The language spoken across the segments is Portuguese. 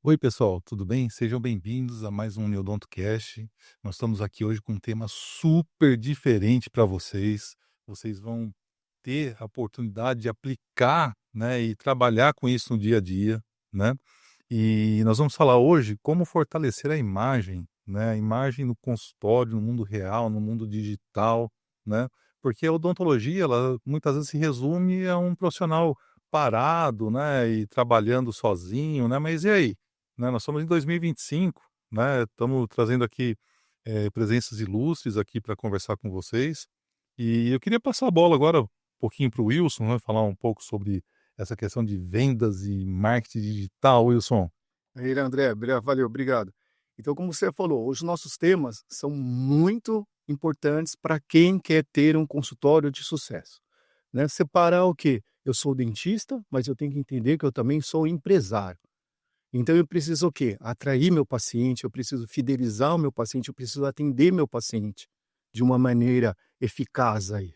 Oi, pessoal, tudo bem? Sejam bem-vindos a mais um NeodontoCast. Nós estamos aqui hoje com um tema super diferente para vocês. Vocês vão ter a oportunidade de aplicar, né, e trabalhar com isso no dia a dia, né? E nós vamos falar hoje como fortalecer a imagem, né? A imagem no consultório, no mundo real, no mundo digital, né? Porque a odontologia, ela muitas vezes se resume a um profissional parado, né, e trabalhando sozinho, né? Mas e aí? Né, nós estamos em 2025, né, estamos trazendo aqui, presenças ilustres aqui para conversar com vocês, e eu queria passar a bola agora um pouquinho para o Wilson, né, falar um pouco sobre essa questão de vendas e marketing digital, Wilson. Aí, André, valeu, obrigado. Então, como você falou, os nossos temas são muito importantes para quem quer ter um consultório de sucesso, né? Separar o quê? Eu sou dentista, mas eu tenho que entender que eu também sou empresário. Então, eu preciso o quê? Atrair meu paciente, eu preciso fidelizar o meu paciente, eu preciso atender meu paciente de uma maneira eficaz aí,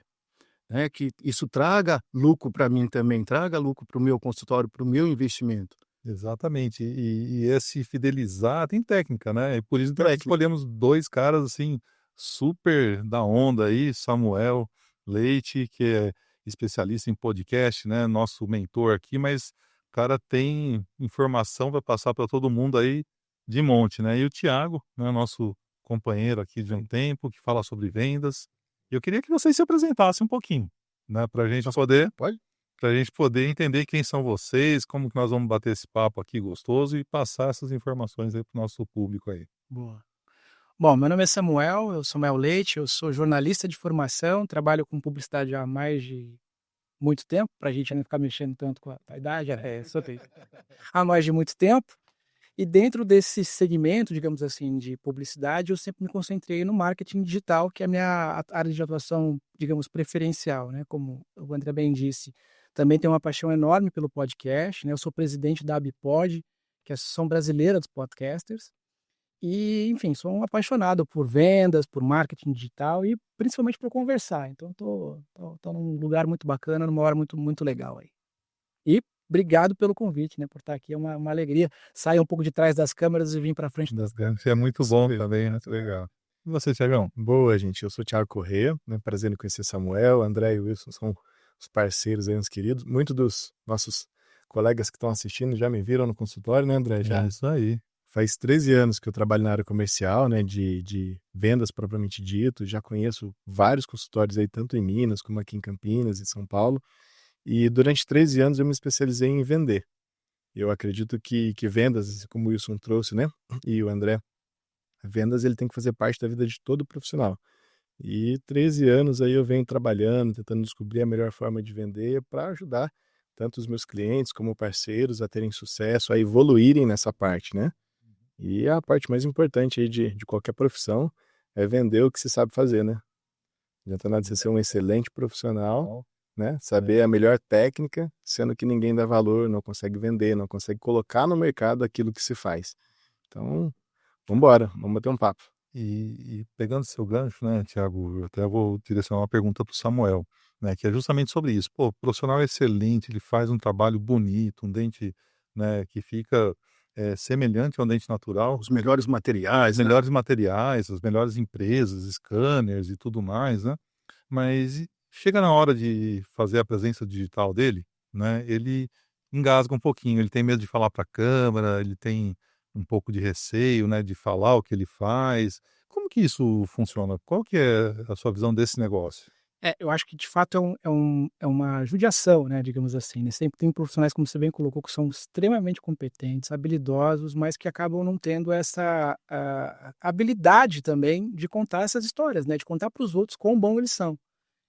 né? Que isso traga lucro para mim também, traga lucro para o meu consultório, para o meu investimento. Exatamente, e esse fidelizar tem técnica, né, e por isso que nós Técnica. escolhemos 2 caras, assim, super da onda aí, Samuel Leite, que é especialista em podcast, né, nosso mentor aqui, mas o cara tem informação para passar para todo mundo aí de monte, né. E o Thiago, né, nosso companheiro aqui de um tempo, que fala sobre vendas. E eu queria que vocês se apresentassem um pouquinho, né, Nossa, pode? para a gente poder entender quem são vocês, como que nós vamos bater esse papo aqui gostoso e passar essas informações aí para o nosso público aí. Boa. Bom, meu nome é Samuel, eu sou Samuel Leite, eu sou jornalista de formação, trabalho com publicidade há mais de muito tempo, para a gente não ficar mexendo tanto com a idade, só tem há mais de muito tempo. E dentro desse segmento, digamos assim, de publicidade, eu sempre me concentrei no marketing digital, que é a minha área de atuação, digamos, preferencial, né? Como o André bem disse, também tenho uma paixão enorme pelo podcast, né? Eu sou presidente da ABPOD, que é a Associação Brasileira dos Podcasters. E, enfim, sou um apaixonado por vendas, por marketing digital e principalmente por conversar. Então tô num lugar muito bacana, numa hora muito legal aí. E obrigado pelo convite, né, por estar aqui, é uma alegria sair um pouco de trás das câmeras e vir para frente Das grandes, é muito Isso bom mesmo. também, muito legal. E você, Thiagão? Boa, gente. Eu sou Thiago Corrêa, né? Prazer em conhecer Samuel, André e Wilson são os parceiros aí, uns queridos. Muitos dos nossos colegas que estão assistindo já me viram no consultório, né, André? É Já isso aí. faz 13 anos que eu trabalho na área comercial, né, de vendas propriamente dito. Já conheço vários consultórios aí, tanto em Minas como aqui em Campinas, em São Paulo. E durante 13 anos eu me especializei em vender. Eu acredito que vendas, assim como o Wilson trouxe, né, e o André, vendas ele tem que fazer parte da vida de todo profissional. E 13 anos aí eu venho trabalhando, tentando descobrir a melhor forma de vender para ajudar tanto os meus clientes como parceiros a terem sucesso, a evoluírem nessa parte, né? E a parte mais importante aí de qualquer profissão é vender o que se sabe fazer, né? Não adianta nada você ser um excelente profissional, Bom, né? Saber a melhor técnica, sendo que ninguém dá valor, não consegue vender, não consegue colocar no mercado aquilo que se faz. Então, vamos embora, vamos bater um papo. e pegando seu gancho, né, Thiago, eu até vou direcionar uma pergunta para o Samuel, né, que é justamente sobre isso. Pô, o profissional é excelente, ele faz um trabalho bonito, um dente, né, que fica, semelhante a um dente natural, Os melhores os materiais, né? melhores materiais, as melhores empresas, scanners e tudo mais, né. Mas chega na hora de fazer a presença digital dele, né, ele engasga um pouquinho, ele tem medo de falar para a câmera, ele tem um pouco de receio, né, de falar o que ele faz. Como que isso funciona? Qual que é a sua visão desse negócio? Eu acho que de fato é uma judiação, né, digamos assim, né, sempre tem profissionais, como você bem colocou, que são extremamente competentes, habilidosos, mas que acabam não tendo essa habilidade também de contar essas histórias, né, de contar para os outros quão bom eles são.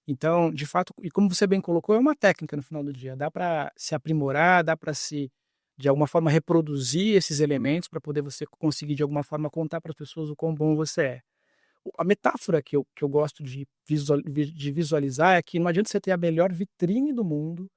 Então, de fato, e como você bem colocou, é uma técnica no final do dia. Dá para se aprimorar, dá para se, de alguma forma, reproduzir esses elementos para poder você conseguir, de alguma forma, contar para as pessoas o quão bom você é. A metáfora que eu gosto de visualizar é que não adianta você ter a melhor vitrine do mundo,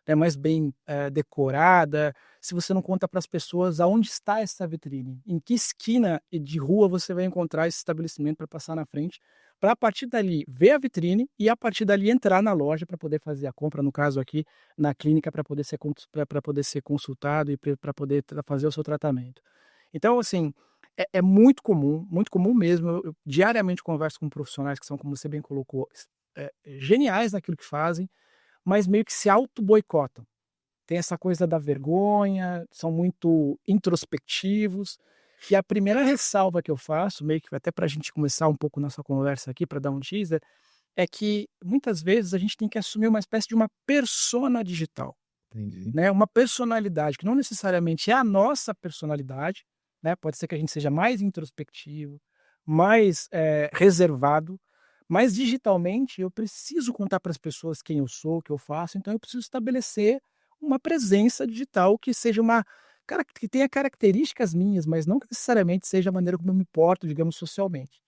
né, mais bem decorada, se você não conta para as pessoas aonde está essa vitrine, em que esquina de rua você vai encontrar esse estabelecimento para passar na frente, para a partir dali ver a vitrine e a partir dali entrar na loja para poder fazer a compra, no caso aqui, na clínica para poder ser consultado e para poder fazer o seu tratamento. Então, assim, é muito comum mesmo. Eu diariamente converso com profissionais que são, como você bem colocou, geniais naquilo que fazem, mas meio que se auto-boicotam. Tem essa coisa da vergonha, são muito introspectivos. E a primeira ressalva que eu faço, meio que até para a gente começar um pouco nossa conversa aqui, para dar um teaser, é que muitas vezes a gente tem que assumir uma espécie de uma persona digital, Entendi. né? Uma personalidade que não necessariamente é a nossa personalidade, né? Pode ser que a gente seja mais introspectivo, mais reservado, mas digitalmente eu preciso contar para as pessoas quem eu sou, o que eu faço, então eu preciso estabelecer uma presença digital que seja que tenha características minhas, mas não que necessariamente seja a maneira como eu me porto, digamos, socialmente.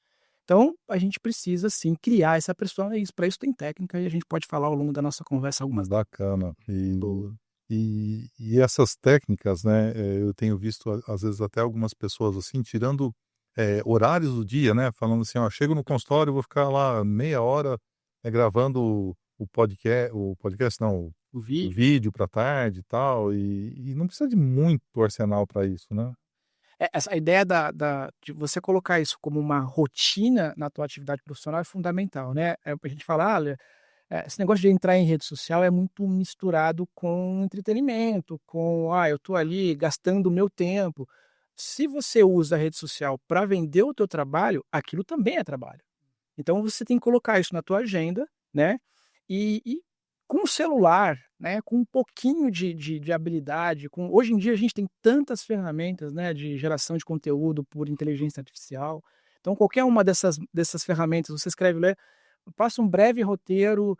Então, a gente precisa, sim, criar essa persona, e para isso tem técnica, e a gente pode falar ao longo da nossa conversa algumas. Bacana. Boa. E essas técnicas, né, eu tenho visto às vezes até algumas pessoas assim tirando horários do dia, né, falando assim, ó, chego no consultório, vou ficar lá meia hora gravando o podcast não, O o vídeo. vídeo para tarde e tal, e não precisa de muito arsenal para isso, né? Essa ideia de você colocar isso como uma rotina na tua atividade profissional é fundamental, né? A gente fala, olha, esse negócio de entrar em rede social é muito misturado com entretenimento, eu tô ali gastando o meu tempo. Se você usa a rede social para vender o teu trabalho, aquilo também é trabalho. Então você tem que colocar isso na tua agenda, né? E com o celular, né? Com um pouquinho de habilidade, hoje em dia a gente tem tantas ferramentas, né? De geração de conteúdo por inteligência artificial. Então qualquer uma dessas ferramentas, você escreve, né? Faça um breve roteiro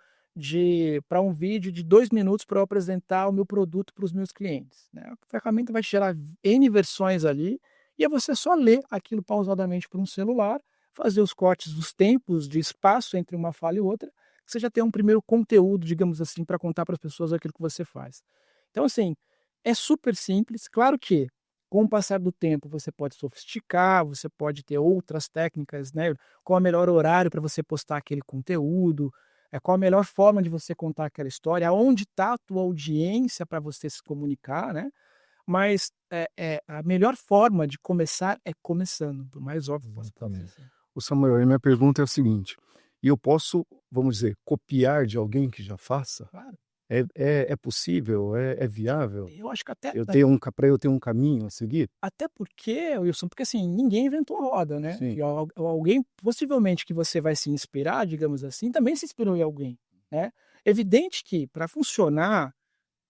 para um vídeo de 2 minutos para eu apresentar o meu produto para os meus clientes, né? A ferramenta vai te gerar N versões ali, e é você só ler aquilo pausadamente por um celular, fazer os cortes dos tempos de espaço entre uma fala e outra, que você já tem um primeiro conteúdo, digamos assim, para contar para as pessoas aquilo que você faz. Então, assim, é super simples. Claro que, com o passar do tempo, você pode sofisticar, você pode ter outras técnicas, né? Qual é o melhor horário para você postar aquele conteúdo, qual a melhor forma de você contar aquela história, aonde está a tua audiência para você se comunicar, né? Mas a melhor forma de começar é começando, por mais óbvio que possa Exatamente. parecer. O Samuel, a minha pergunta é a seguinte: e eu posso, vamos dizer, copiar de alguém que já faça? Claro, É possível? É viável? eu acho que até Para eu ter um caminho a seguir? Até porque, Wilson, porque assim, ninguém inventou a roda, né? Sim. E alguém, possivelmente, que você vai se inspirar, digamos assim, também se inspirou em alguém, né? Evidente que, para funcionar,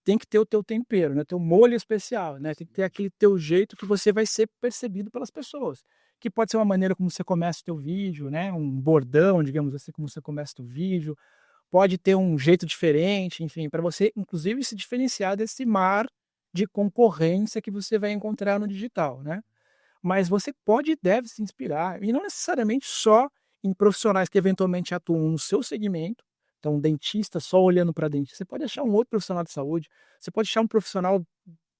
tem que ter o teu tempero, né? Teu molho especial, né? Tem que ter aquele teu jeito que você vai ser percebido pelas pessoas. Que pode ser uma maneira como você começa o teu vídeo, né? Um bordão, digamos assim, como você começa o vídeo. Pode ter um jeito diferente, enfim, para você, inclusive, se diferenciar desse mar de concorrência que você vai encontrar no digital, né? Mas você pode e deve se inspirar, e não necessariamente só em profissionais que eventualmente atuam no seu segmento. Então, um dentista só olhando para dentista. Você pode achar um outro profissional de saúde, você pode achar um profissional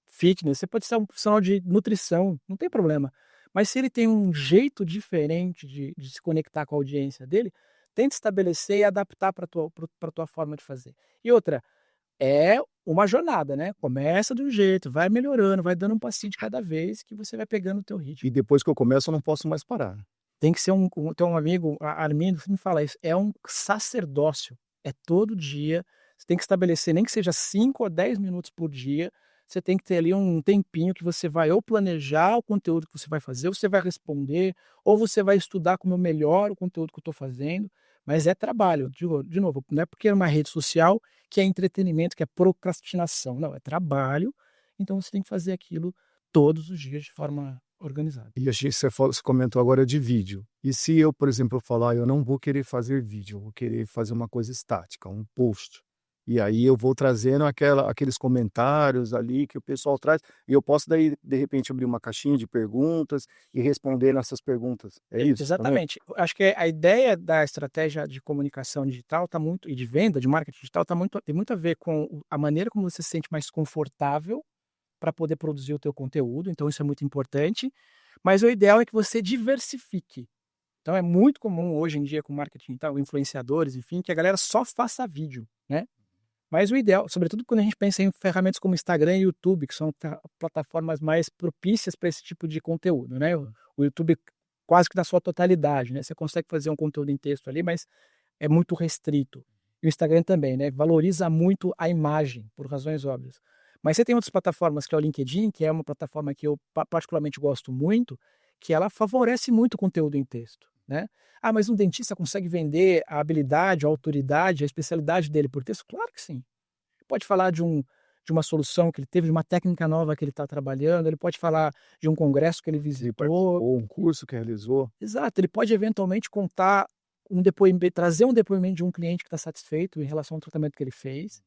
fitness, você pode ser um profissional de nutrição, não tem problema. Mas se ele tem um jeito diferente de se conectar com a audiência dele, tente estabelecer e adaptar para a tua forma de fazer. E outra, é uma jornada, né? Começa de um jeito, vai melhorando, vai dando um passinho de cada vez que você vai pegando o teu ritmo. E depois que eu começo, eu não posso mais parar. Tem que ser tem um amigo, Armindo, sempre me fala isso, é um sacerdócio. É todo dia, você tem que estabelecer, nem que seja 5 ou 10 minutos por dia, você tem que ter ali um tempinho que você vai ou planejar o conteúdo que você vai fazer, ou você vai responder, ou você vai estudar como eu melhoro o conteúdo que eu estou fazendo, mas é trabalho, de novo, não é porque é uma rede social que é entretenimento, que é procrastinação, não, é trabalho, então você tem que fazer aquilo todos os dias de forma organizada. E você comentou agora de vídeo. E se eu, por exemplo, falar, eu não vou querer fazer vídeo, eu vou querer fazer uma coisa estática, um post. E aí eu vou trazendo aqueles comentários ali que o pessoal traz, e eu posso daí, de repente, abrir uma caixinha de perguntas e responder nessas perguntas. É isso? Exatamente. Acho que a ideia da estratégia de comunicação digital tá muito, e de venda, de marketing digital, tem muito a ver com a maneira como você se sente mais confortável para poder produzir o teu conteúdo, então isso é muito importante. Mas o ideal é que você diversifique. Então é muito comum hoje em dia com marketing e tal, influenciadores, enfim, que a galera só faça vídeo, né? Mas o ideal, sobretudo quando a gente pensa em ferramentas como Instagram e YouTube, que são plataformas mais propícias para esse tipo de conteúdo, né? O YouTube quase que na sua totalidade, né? Você consegue fazer um conteúdo em texto ali, mas é muito restrito. E o Instagram também, né? Valoriza muito a imagem, por razões óbvias. Mas você tem outras plataformas, que é o LinkedIn, que é uma plataforma que eu particularmente gosto muito, que ela favorece muito o conteúdo em texto, né? Ah, mas um dentista consegue vender a habilidade, a autoridade, a especialidade dele por texto? Claro que sim. Pode falar de uma solução que ele teve, de uma técnica nova que ele está trabalhando, ele pode falar de um congresso que ele visitou. Ou um curso que realizou. Exato, ele pode eventualmente contar um depoimento, trazer um depoimento de um cliente que está satisfeito em relação ao tratamento que ele fez.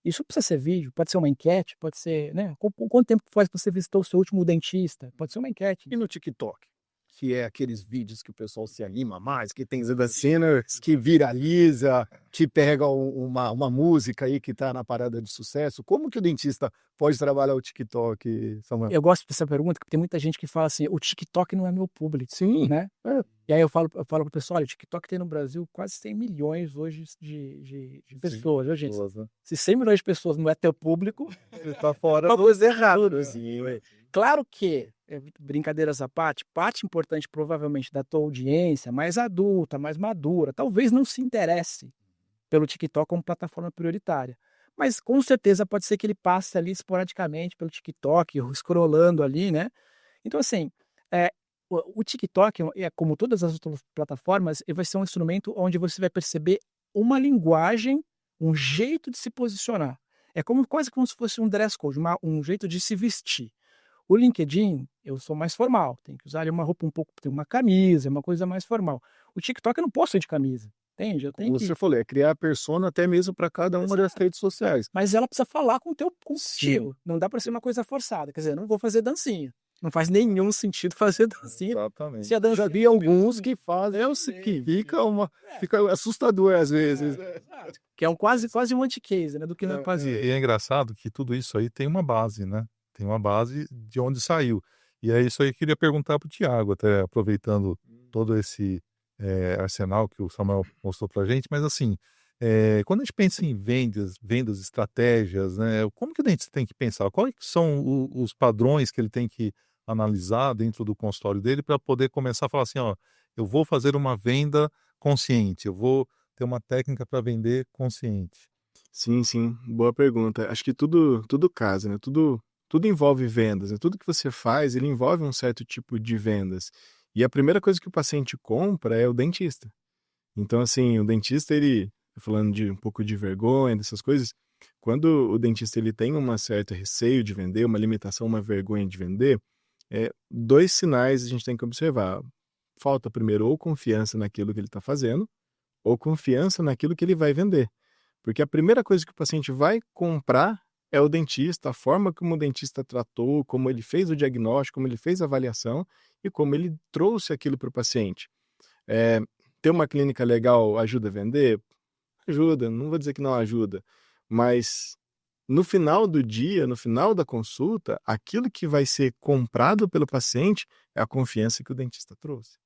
Isso precisa ser vídeo, pode ser uma enquete, pode ser, né? Quanto tempo faz que você visitou o seu último dentista? Pode ser uma enquete. E no TikTok? Que é aqueles vídeos que o pessoal se anima mais, que tem cenas que viraliza, que pega uma música aí que está na parada de sucesso. Como que o dentista pode trabalhar o TikTok, Samuel? Eu gosto dessa pergunta, porque tem muita gente que fala assim, o TikTok não é meu público. Sim. Né? É. E aí eu falo pro pessoal, olha, o TikTok tem no Brasil quase 100 milhões hoje de pessoas, viu, gente? Pessoas, né? Se 100 milhões de pessoas não é teu público, Ele tá fora uma coisa errada. Sim, ué. Claro que, brincadeiras à parte importante provavelmente da tua audiência, mais adulta, mais madura, talvez não se interesse pelo TikTok como plataforma prioritária. Mas com certeza pode ser que ele passe ali esporadicamente pelo TikTok, scrollando ali, né? Então, assim, o TikTok, como todas as outras plataformas, ele vai ser um instrumento onde você vai perceber uma linguagem, um jeito de se posicionar. É quase como se fosse um dress code, um jeito de se vestir. O LinkedIn, eu sou mais formal, tem que usar ali uma roupa tem uma camisa, uma coisa mais formal. O TikTok eu não posso ir de camisa, entende? Como você falou, é criar a persona até mesmo para cada uma das redes sociais. Mas ela precisa falar com o estilo, não dá para ser uma coisa forçada, quer dizer, não vou fazer dancinha. Não faz nenhum sentido fazer dancinha. Exatamente. Se a dancinha... Já vi alguns que fazem, que fica assustador às vezes. Que é quase um anti-case, né, do que não fazer. E é engraçado que tudo isso aí tem uma base, né? Tem uma base de onde saiu. E é isso aí que eu queria perguntar para o Thiago, até aproveitando todo esse arsenal que o Samuel mostrou para a gente. Mas assim, quando a gente pensa em vendas, estratégias, né? Como que o dentista tem que pensar? Quais são os padrões que ele tem que analisar dentro do consultório dele para poder começar a falar assim, ó, eu vou fazer uma venda consciente, eu vou ter uma técnica para vender consciente? Sim, boa pergunta. Acho que tudo casa, né? Tudo envolve vendas, né? Tudo que você faz, ele envolve um certo tipo de vendas. E a primeira coisa que o paciente compra é o dentista. Então, assim, o dentista, falando de um pouco de vergonha, dessas coisas, quando o dentista ele tem uma certa receio de vender, uma limitação, uma vergonha de vender, dois sinais a gente tem que observar. Falta primeiro ou confiança naquilo que ele está fazendo, ou confiança naquilo que ele vai vender. Porque a primeira coisa que o paciente vai comprar é o dentista, a forma como o dentista tratou, como ele fez o diagnóstico, como ele fez a avaliação e como ele trouxe aquilo para o paciente. Ter uma clínica legal ajuda a vender? Ajuda, não vou dizer que não ajuda, mas no final do dia, no final da consulta, aquilo que vai ser comprado pelo paciente é a confiança que o dentista trouxe.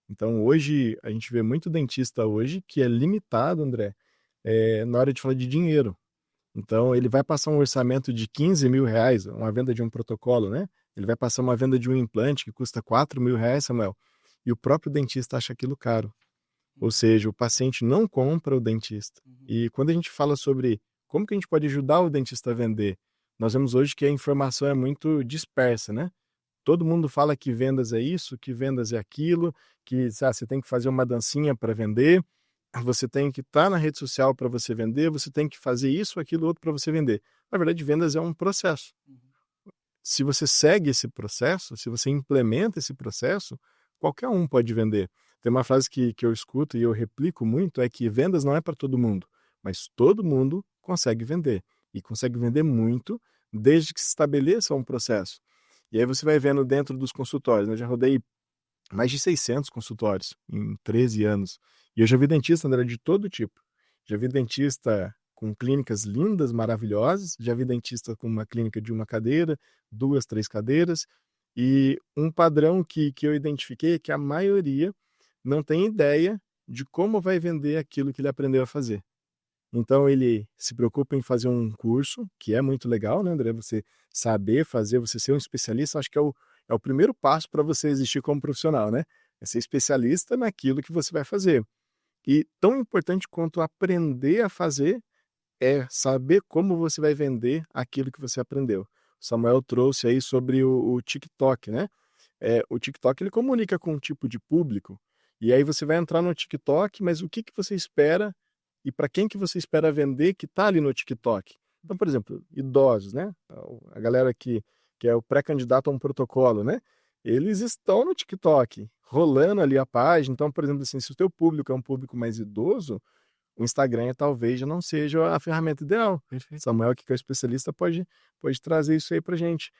Então, hoje, a gente vê muito dentista hoje que é limitado, André, na hora de falar de dinheiro. Então, ele vai passar um orçamento de 15 mil reais, uma venda de um protocolo, né? Ele vai passar uma venda de um implante que custa 4 mil reais, Samuel, e o próprio dentista acha aquilo caro. Ou seja, o paciente não compra o dentista. E quando a gente fala sobre como que a gente pode ajudar o dentista a vender, nós vemos hoje que a informação é muito dispersa, né? Todo mundo fala que vendas é isso, que vendas é aquilo, que você tem que fazer uma dancinha para vender, você tem que estar na rede social para você vender, você tem que fazer isso, aquilo, outro para você vender. Na verdade, vendas é um processo. Se você segue esse processo, se você implementa esse processo, qualquer um pode vender. Tem uma frase que eu escuto e eu replico muito, é que vendas não é para todo mundo, mas todo mundo consegue vender. E consegue vender muito, desde que se estabeleça um processo. E aí você vai vendo dentro dos consultórios, né? Eu já rodei mais de 600 consultórios em 13 anos. E eu já vi dentista, André, de todo tipo. Já vi dentista com clínicas lindas, maravilhosas. Já vi dentista com uma clínica de uma cadeira, 2, 3 cadeiras. E um padrão que eu identifiquei é que a maioria não tem ideia de como vai vender aquilo que ele aprendeu a fazer. Então ele se preocupa em fazer um curso, que é muito legal, né, André? Você saber fazer, você ser um especialista, acho que é o primeiro passo para você existir como profissional, né? É ser especialista naquilo que você vai fazer. E tão importante quanto aprender a fazer é saber como você vai vender aquilo que você aprendeu. O Samuel trouxe aí sobre o TikTok, né? O TikTok ele comunica com um tipo de público, e aí você vai entrar no TikTok, mas o que que você espera e para quem que você espera vender que está ali no TikTok? Então, por exemplo, idosos, né? A galera que é o pré-candidato a um protocolo, né? Eles estão no TikTok, rolando ali a página. Então, por exemplo, assim, se o teu público é um público mais idoso, o Instagram talvez já não seja a ferramenta ideal. Perfeito. Samuel, que é o especialista, pode trazer isso aí pra gente.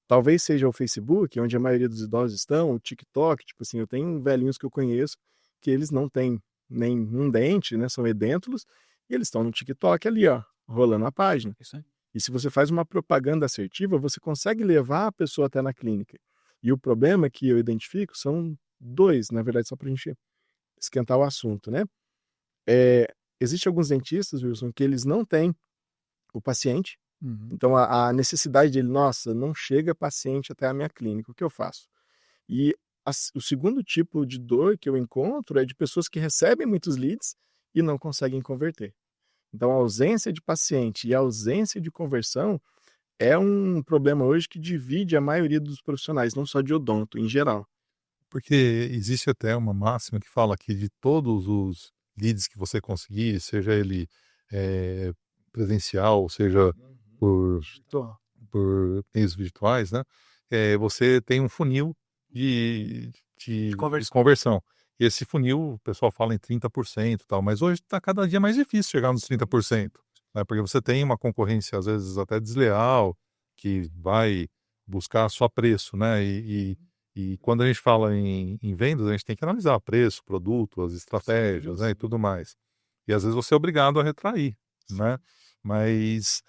Talvez seja o Facebook, onde a maioria dos idosos estão, o TikTok, tipo assim, eu tenho velhinhos que eu conheço que eles não têm nenhum dente, né, são edêntulos, e eles estão no TikTok ali, ó, rolando a página. Isso aí. E se você faz uma propaganda assertiva, você consegue levar a pessoa até na clínica. E o problema que eu identifico são dois, na verdade, só pra gente esquentar o assunto, né? Existem alguns dentistas, Wilson, que eles não têm o paciente. Uhum. Então, a necessidade dele, nossa, não chega paciente até a minha clínica, o que eu faço? E o segundo tipo de dor que eu encontro é de pessoas que recebem muitos leads e não conseguem converter. Então, a ausência de paciente e a ausência de conversão é um problema hoje que divide a maioria dos profissionais, não só de odonto, em geral. Porque existe até uma máxima que fala que de todos os leads que você conseguir, seja ele eh, presencial, seja por, por meios virtuais, né? Você tem um funil de conversão. conversão. E esse funil, o pessoal fala em 30% e tal, mas hoje está cada dia mais difícil chegar nos 30%, né? Porque você tem uma concorrência, às vezes, até desleal, que vai buscar só preço, né? E quando a gente fala em vendas, a gente tem que analisar preço, produto, as estratégias, né, e tudo mais. E às vezes você é obrigado a retrair, né? Mas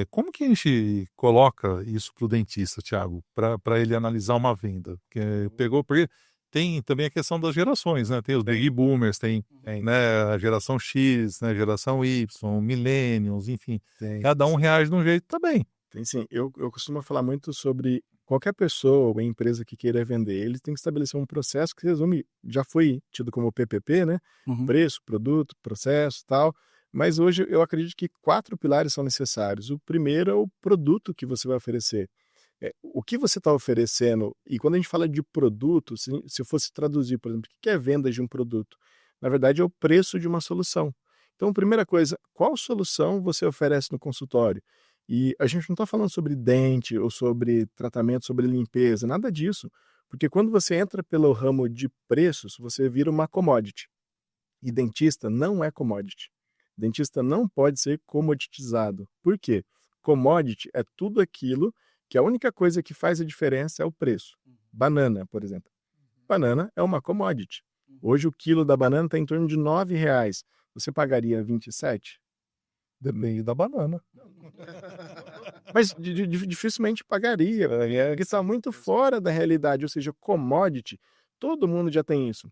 como que a gente coloca isso para o dentista, Thiago, para ele analisar uma venda? Porque tem também a questão das gerações, né? Tem os baby boomers, tem, né, a geração X, né, geração Y, millennials, enfim. Cada um reage de um jeito, tá bem. Tem sim. Eu costumo falar muito sobre qualquer pessoa ou empresa que queira vender. Eles têm que estabelecer um processo que resume, já foi tido como PPP, né? Uhum. Preço, produto, processo, tal. Mas hoje eu acredito que 4 pilares são necessários. O primeiro é o produto que você vai oferecer. O que você está oferecendo, e quando a gente fala de produto, se eu fosse traduzir, por exemplo, o que é venda de um produto? Na verdade, é o preço de uma solução. Então, primeira coisa, qual solução você oferece no consultório? E a gente não está falando sobre dente ou sobre tratamento, sobre limpeza, nada disso. Porque quando você entra pelo ramo de preços, você vira uma commodity. E dentista não é commodity. Dentista não pode ser comoditizado. Por quê? Commodity é tudo aquilo que a única coisa que faz a diferença é o preço. Banana, por exemplo. Banana é uma commodity. Hoje o quilo da banana está em torno de R$ 9. Você pagaria 27? Depende da banana. Mas dificilmente pagaria, porque está muito fora da realidade, ou seja, commodity, todo mundo já tem isso.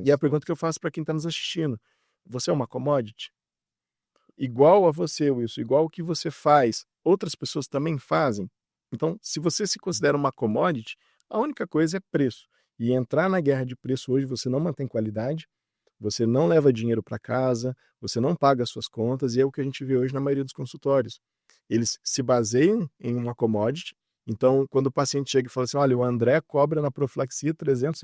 E a pergunta que eu faço para quem está nos assistindo, você é uma commodity? Igual a você, Wilson, igual o que você faz, outras pessoas também fazem? Então, se você se considera uma commodity, a única coisa é preço. E entrar na guerra de preço hoje, você não mantém qualidade, você não leva dinheiro para casa, você não paga as suas contas, e é o que a gente vê hoje na maioria dos consultórios. Eles se baseiam em uma commodity, então quando o paciente chega e fala assim, olha, o André cobra na profilaxia R$ 300.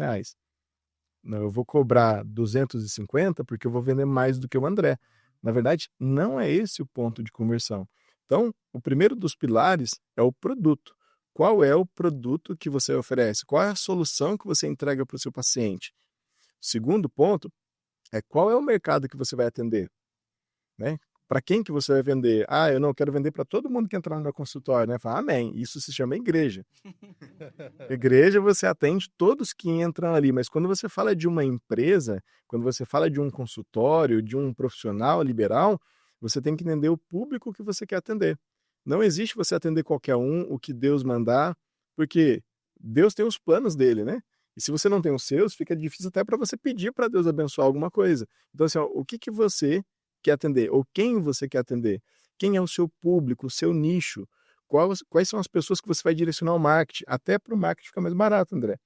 Não, eu vou cobrar 250 porque eu vou vender mais do que o André. Na verdade, não é esse o ponto de conversão. Então, o primeiro dos pilares é o produto. Qual é o produto que você oferece? Qual é a solução que você entrega para o seu paciente? O segundo ponto é qual é o mercado que você vai atender, né? Para quem que você vai vender? Ah, eu não quero vender para todo mundo que entrar no meu consultório, né? Fala, amém. Isso se chama igreja. Igreja você atende todos que entram ali, mas quando você fala de uma empresa, quando você fala de um consultório, de um profissional liberal, você tem que entender o público que você quer atender. Não existe você atender qualquer um, o que Deus mandar, porque Deus tem os planos dele, né? E se você não tem os seus, fica difícil até para você pedir para Deus abençoar alguma coisa. Então, assim, ó, o que você quer atender? Ou quem você quer atender? Quem é o seu público, o seu nicho? Quais são as pessoas que você vai direcionar o marketing? Até para o marketing ficar mais barato, André.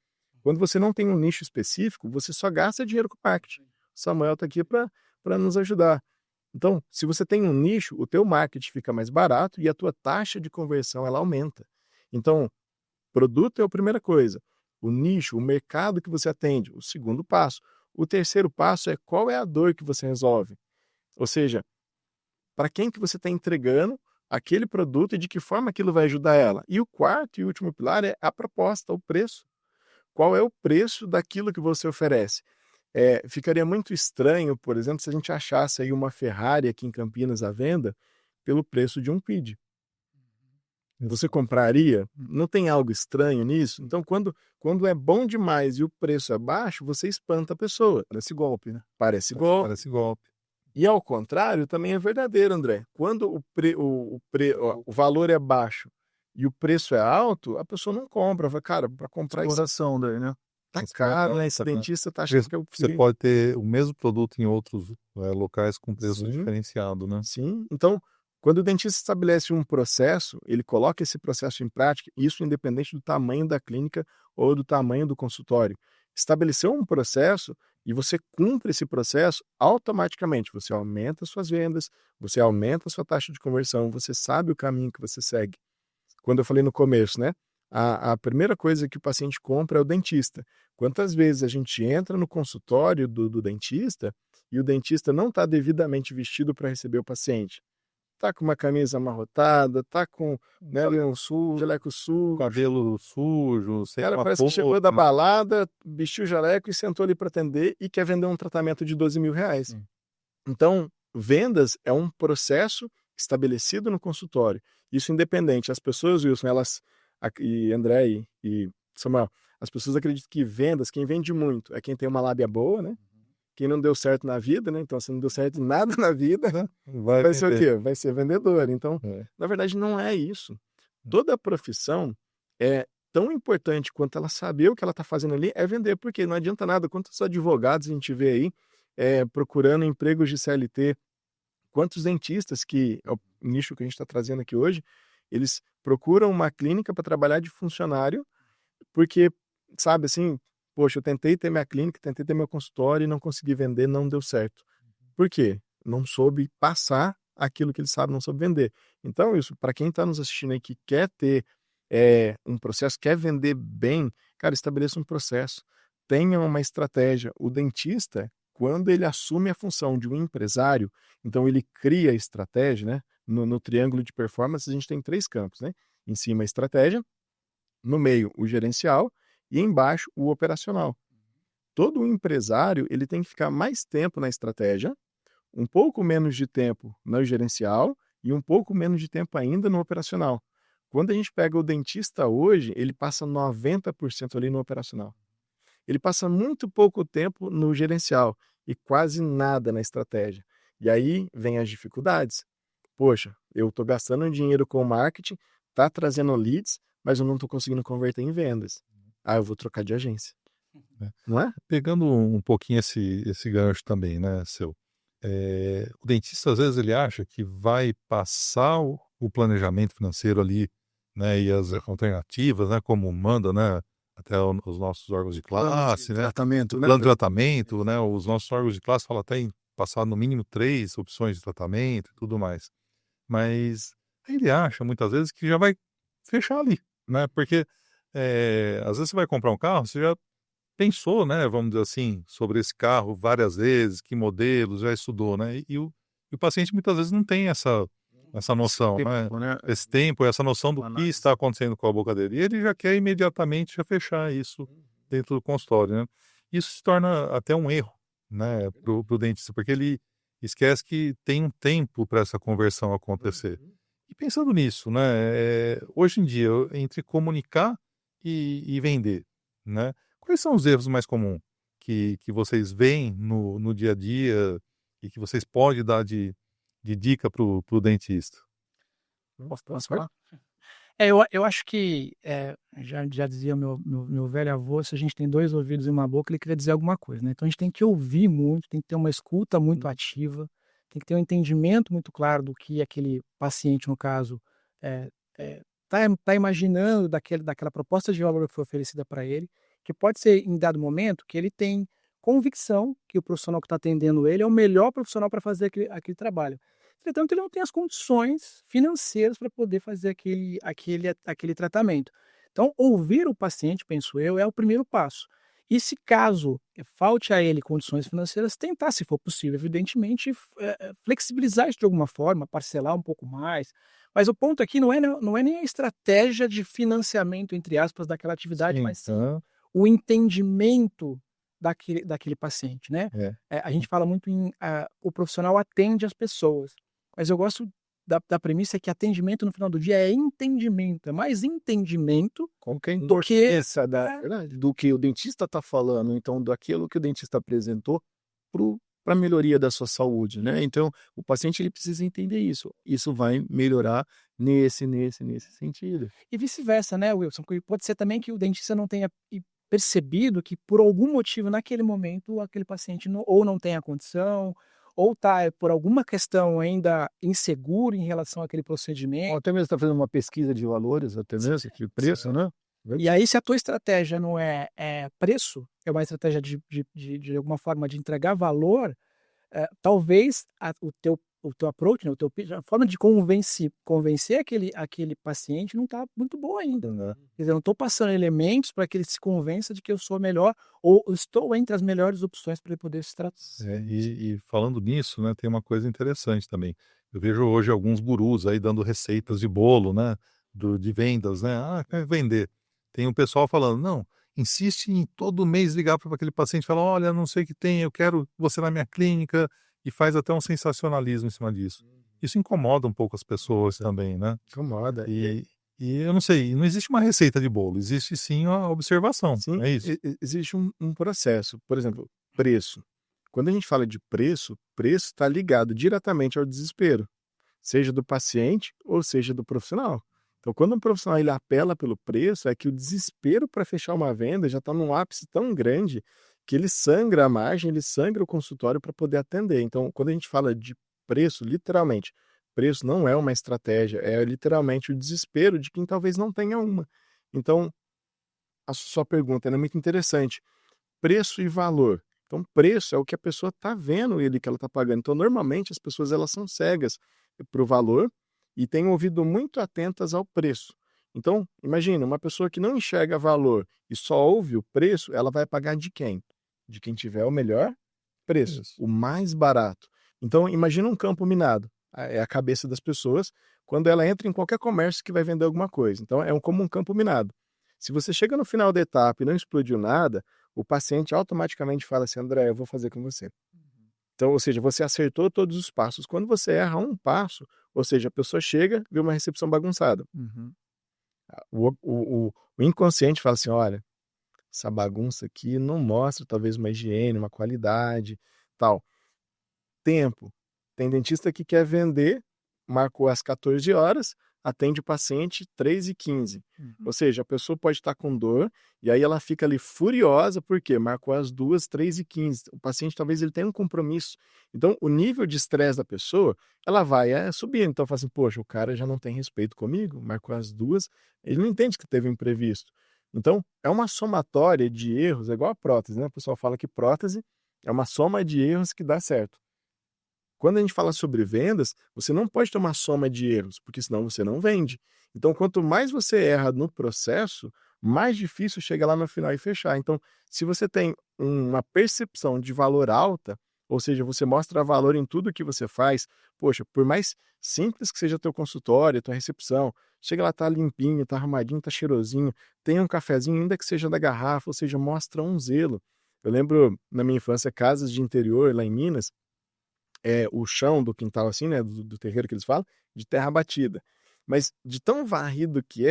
Quando você não tem um nicho específico, você só gasta dinheiro com marketing. O Samuel está aqui para nos ajudar. Então, se você tem um nicho, o teu marketing fica mais barato e a tua taxa de conversão ela aumenta. Então, produto é a primeira coisa. O nicho, o mercado que você atende, o segundo passo. O terceiro passo é qual é a dor que você resolve. Ou seja, para quem que você está entregando aquele produto e de que forma aquilo vai ajudar ela. E o quarto e último pilar é a proposta, o preço. Qual é o preço daquilo que você oferece? Ficaria muito estranho, por exemplo, se a gente achasse aí uma Ferrari aqui em Campinas à venda pelo preço de um Kwid. Você compraria? Não tem algo estranho nisso? Então, quando é bom demais e o preço é baixo, você espanta a pessoa. Parece golpe, né? Parece golpe. Parece golpe. E ao contrário, também é verdadeiro, André. Quando o valor é baixo e o preço é alto, a pessoa não compra. Fala, cara, para comprar isso Exploração daí, né? tá caro, né? Esse dentista tá achando que eu Você pode ter o mesmo produto em outros locais com preço diferenciado, né? Sim. Então, quando o dentista estabelece um processo, ele coloca esse processo em prática, isso independente do tamanho da clínica ou do tamanho do consultório. Estabeleceu um processo e você cumpre esse processo, automaticamente você aumenta suas vendas, você aumenta a sua taxa de conversão, você sabe o caminho que você segue. Quando eu falei no começo, né? A primeira coisa que o paciente compra é o dentista. Quantas vezes a gente entra no consultório do dentista e o dentista não está devidamente vestido para receber o paciente? Tá com uma camisa amarrotada, tá com um jaleco sujo, Cabelo sujo, o cara parece que chegou da balada, vestiu o jaleco e sentou ali para atender e quer vender um tratamento de R$12.000. Então, vendas é um processo estabelecido no consultório. Isso independente. As pessoas, Wilson, e André e Samuel, as pessoas acreditam que vendas, quem vende muito é quem tem uma lábia boa, né? Quem não deu certo na vida, né? Então, se não deu certo em nada na vida, vai ser o quê? Vai ser vendedor. Então, na verdade, não é isso. Toda profissão é tão importante quanto ela saber o que ela está fazendo ali, é vender. Porque não adianta nada. Quantos advogados a gente vê aí procurando empregos de CLT? Quantos dentistas, que é o nicho que a gente está trazendo aqui hoje, eles procuram uma clínica para trabalhar de funcionário, porque, sabe assim, poxa, eu tentei ter minha clínica, tentei ter meu consultório e não consegui vender, não deu certo. Por quê? Não soube passar aquilo que ele sabe, não soube vender. Então, isso, para quem está nos assistindo aí que quer ter um processo, quer vender bem, cara, estabeleça um processo, tenha uma estratégia. O dentista, quando ele assume a função de um empresário, então ele cria a estratégia, né? No triângulo de performance, a gente tem 3 campos, né? Em cima, a estratégia, no meio, o gerencial, e embaixo o operacional. Todo empresário ele tem que ficar mais tempo na estratégia, um pouco menos de tempo no gerencial e um pouco menos de tempo ainda no operacional. Quando a gente pega o dentista hoje, ele passa 90% ali no operacional. Ele passa muito pouco tempo no gerencial e quase nada na estratégia. E aí vem as dificuldades. Poxa, eu estou gastando dinheiro com marketing, está trazendo leads, mas eu não estou conseguindo converter em vendas. Eu vou trocar de agência. Não é? Pegando um pouquinho esse gancho também, né, seu? O dentista, às vezes, ele acha que vai passar o planejamento financeiro ali, né, e as alternativas, né, como manda, né, até os nossos órgãos de classe, né? Tratamento, né? Plano de tratamento, né? Os nossos órgãos de classe falam até em passar no mínimo 3 opções de tratamento e tudo mais. Mas ele acha, muitas vezes, que já vai fechar ali, né? Porque às vezes você vai comprar um carro, você já pensou, né, vamos dizer assim, sobre esse carro várias vezes, que modelos, já estudou, né? E o paciente muitas vezes não tem essa noção, né? Esse tempo, essa noção do que está acontecendo com a boca dele. E ele já quer imediatamente já fechar isso dentro do consultório, né? Isso se torna até um erro, né, pro dentista, porque ele esquece que tem um tempo para essa conversão acontecer. E pensando nisso, né, hoje em dia, entre comunicar e vender, né, quais são os erros mais comuns que vocês veem no dia a dia e que vocês podem dar de dica pro dentista? Posso falar? Eu acho que, já dizia meu velho avô, se a gente tem 2 ouvidos e uma boca, ele queria dizer alguma coisa, né. Então a gente tem que ouvir muito, tem que ter uma escuta muito ativa, tem que ter um entendimento muito claro do que aquele paciente, no caso, tá imaginando daquela proposta de valor que foi oferecida para ele, que pode ser em dado momento que ele tem convicção que o profissional que está atendendo ele é o melhor profissional para fazer aquele trabalho. Entretanto, ele não tem as condições financeiras para poder fazer aquele tratamento. Então, ouvir o paciente, penso eu, é o primeiro passo. E se caso falte a ele condições financeiras, tentar, se for possível, evidentemente, flexibilizar isso de alguma forma, parcelar um pouco mais. Mas o ponto aqui não é nem a estratégia de financiamento, entre aspas, daquela atividade, Sim, mas sim o entendimento daquele paciente, né? A gente fala muito o profissional atende as pessoas, mas eu gosto da premissa que atendimento no final do dia é entendimento, é mais entendimento com quem do que verdade, do que o dentista está falando, então daquilo que o dentista apresentou para a melhoria da sua saúde, né? Então o paciente ele precisa entender isso. Isso vai melhorar nesse sentido. e vice-versa, né, Wilson? Porque pode ser também que o dentista não tenha percebido que por algum motivo naquele momento aquele paciente ou não tem a condição, ou está por alguma questão ainda inseguro em relação àquele Ou procedimento. até mesmo está fazendo uma pesquisa de valores, até mesmo de preço, né? E aí, se a tua estratégia não é preço, é uma estratégia de alguma forma de entregar valor, talvez o teu approach, né, a forma de convencer aquele paciente não está muito boa ainda. Né? Quer dizer, eu não estou passando elementos para que ele se convença de que eu sou melhor ou estou entre as melhores opções para ele poder se tratar. E falando nisso, né, tem uma coisa interessante também. Eu vejo hoje alguns gurus aí dando receitas de bolo, né, de vendas, né? Ah, quer vender. Tem um pessoal falando, não, insiste em todo mês ligar para aquele paciente e falar, olha, não sei o que tem, eu quero você na minha clínica, e faz até um sensacionalismo em cima disso. Isso incomoda um pouco as pessoas também, né? Incomoda. E eu não sei, não existe uma receita de bolo, existe sim a observação, Sim, é isso? existe um processo. Por exemplo, preço. Quando a gente fala de preço está ligado diretamente ao desespero, seja do paciente ou seja do profissional. Então, quando um profissional ele apela pelo preço, é que o desespero para fechar uma venda já está num ápice tão grande que ele sangra a margem, ele sangra o consultório para poder atender. Então, quando a gente fala de preço, literalmente, preço não é uma estratégia, é literalmente o desespero de quem talvez não tenha uma. Então, a sua pergunta é muito interessante. Preço e valor. Então, preço é o que a pessoa está vendo ele que ela está pagando. Então, normalmente as pessoas elas são cegas para o valor e têm ouvido muito atentas ao preço. Então, imagina, uma pessoa que não enxerga valor e só ouve o preço, ela vai pagar de quem? De quem tiver o melhor preço, Isso. o mais barato. Então, imagina um campo minado. É a cabeça das pessoas quando ela entra em qualquer comércio que vai vender alguma coisa. Então, como um campo minado. Se você chega no final da etapa e não explodiu nada, o paciente automaticamente fala assim, André, eu vou fazer com você. Então, ou seja, você acertou todos os passos. Quando você erra um passo, ou seja, a pessoa chega, vê uma recepção bagunçada. O inconsciente fala assim, olha, essa bagunça aqui não mostra talvez uma higiene, uma qualidade, tal. Tempo. Tem dentista que quer vender, marcou às 14 horas, atende o paciente 3h15. Ou seja, a pessoa pode estar com dor e aí ela fica ali furiosa porque marcou às 2h, 3h15. O paciente talvez ele tenha um compromisso. Então, o nível de estresse da pessoa, ela vai subir. Então, fala assim, poxa, o cara já não tem respeito comigo, marcou às 2h, ele não entende que teve um imprevisto. Então, é uma somatória de erros, é igual a prótese, né? O pessoal fala que prótese é uma soma de erros que dá certo. Quando a gente fala sobre vendas, você não pode ter uma soma de erros, porque senão você não vende. Então, quanto mais você erra no processo, mais difícil chega lá no final e fechar. Então, se você tem uma percepção de valor alta, ou seja, você mostra valor em tudo que você faz, poxa, por mais simples que seja teu consultório, tua recepção, chega lá, tá limpinho, tá arrumadinho, tá cheirosinho, tem um cafezinho, ainda que seja da garrafa, ou seja, mostra um zelo. Eu lembro, na minha infância, casas de interior lá em Minas, o chão do quintal, assim, né, do terreiro que eles falam, de terra batida. Mas de tão varrido que